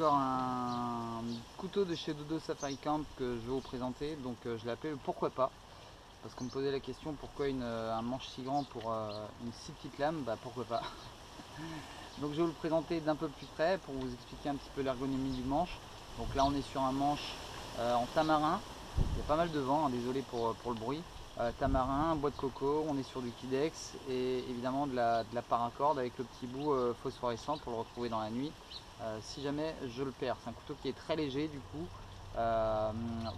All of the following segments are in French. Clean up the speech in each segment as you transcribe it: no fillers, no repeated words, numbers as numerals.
encore un couteau de chez Dodo Safari Camp que je vais vous présenter. Donc je l'ai appelé le pourquoi pas, parce qu'on me posait la question pourquoi un manche si grand pour une si petite lame. Bah pourquoi pas. Donc je vais vous le présenter d'un peu plus près pour vous expliquer un petit peu l'ergonomie du manche. Donc là on est sur un manche en tamarin. Il y a pas mal de vent, hein, désolé pour le bruit. Tamarin, bois de coco, on est sur du Kydex et évidemment de la paracorde avec le petit bout phosphorescent pour le retrouver dans la nuit si jamais je le perds. C'est un couteau qui est très léger du coup,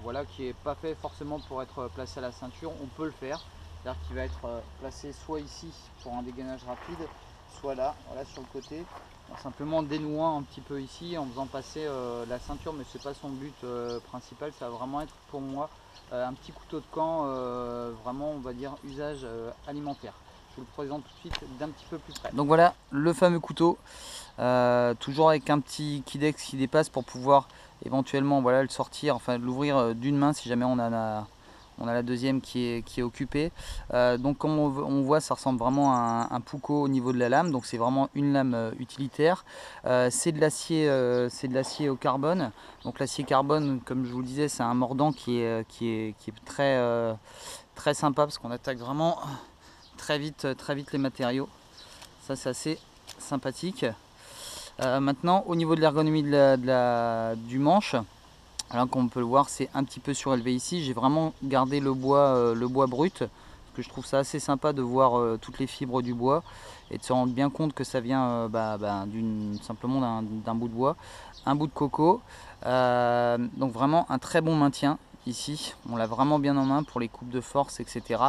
voilà, qui n'est pas fait forcément pour être placé à la ceinture. On peut le faire, c'est-à-dire qu'il va être placé soit ici pour un dégainage rapide, soit là, voilà, sur le côté, simplement dénouant un petit peu ici en faisant passer la ceinture, mais c'est pas son but principal. Ça va vraiment être pour moi un petit couteau de camp, vraiment on va dire usage alimentaire. Je vous le présente tout de suite d'un petit peu plus près. Donc voilà le fameux couteau, toujours avec un petit Kydex qui dépasse pour pouvoir éventuellement, voilà, le sortir, enfin l'ouvrir d'une main si jamais on a la deuxième qui est occupée. Donc comme on voit, ça ressemble vraiment à un Puukko au niveau de la lame. Donc c'est vraiment une lame utilitaire. C'est de l'acier au carbone. Donc l'acier carbone, comme je vous le disais, c'est un mordant qui est très sympa parce qu'on attaque vraiment très vite les matériaux. Ça c'est assez sympathique. Maintenant au niveau de l'ergonomie du manche, alors comme on peut le voir, c'est un petit peu surélevé ici. J'ai vraiment gardé le bois brut, parce que je trouve ça assez sympa de voir toutes les fibres du bois et de se rendre bien compte que ça vient simplement d'un bout de bois, un bout de coco. Donc vraiment un très bon maintien ici. On l'a vraiment bien en main pour les coupes de force, etc.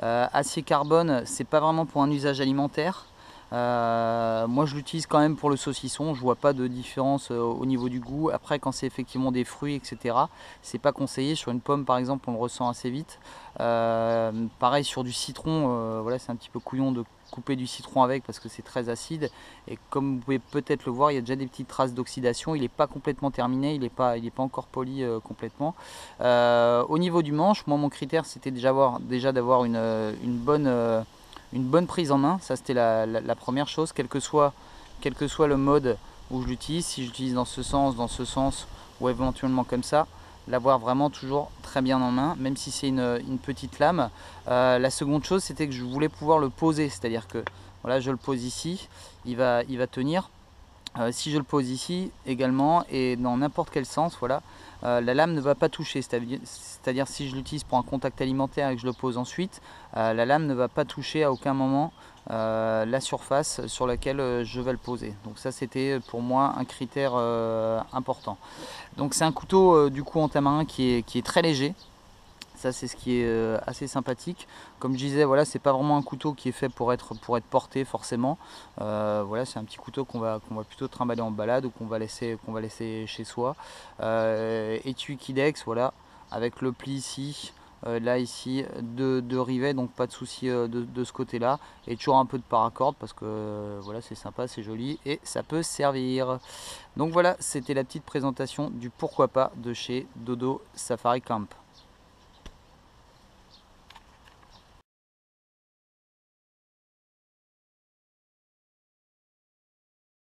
Acier carbone, c'est pas vraiment pour un usage alimentaire. Moi je l'utilise quand même pour le saucisson, je vois pas de différence au niveau du goût. Après quand c'est effectivement des fruits, etc., c'est pas conseillé. Sur une pomme par exemple on le ressent assez vite. Pareil sur du citron, voilà, c'est un petit peu couillon de couper du citron avec parce que c'est très acide, et comme vous pouvez peut-être le voir, il y a déjà des petites traces d'oxydation. Il n'est pas complètement terminé, il n'est pas encore poli complètement. Au niveau du manche, moi mon critère c'était déjà d'avoir une bonne prise en main. Ça c'était la première chose, quel que soit le mode où je l'utilise. Si j'utilise dans ce sens ou éventuellement comme ça, l'avoir vraiment toujours très bien en main, même si c'est une petite lame. La seconde chose, c'était que je voulais pouvoir le poser, c'est-à-dire que voilà, je le pose ici, il va tenir. Si je le pose ici également et dans n'importe quel sens, voilà, la lame ne va pas toucher. C'est-à-dire si je l'utilise pour un contact alimentaire et que je le pose ensuite, la lame ne va pas toucher à aucun moment la surface sur laquelle je vais le poser. Donc ça c'était pour moi un critère important. Donc c'est un couteau du coup en tamarin qui est très léger. Ça c'est ce qui est assez sympathique. Comme je disais, voilà, c'est pas vraiment un couteau qui est fait pour être porté forcément. Voilà, c'est un petit couteau qu'on va plutôt trimballer en balade ou qu'on va laisser chez soi. Étui Kydex, voilà, avec le pli ici. Là ici deux rivets, donc pas de souci de ce côté là, et toujours un peu de paracorde parce que voilà, c'est sympa, c'est joli et ça peut servir. Donc voilà, c'était la petite présentation du pourquoi pas de chez Dodo Safari Camp.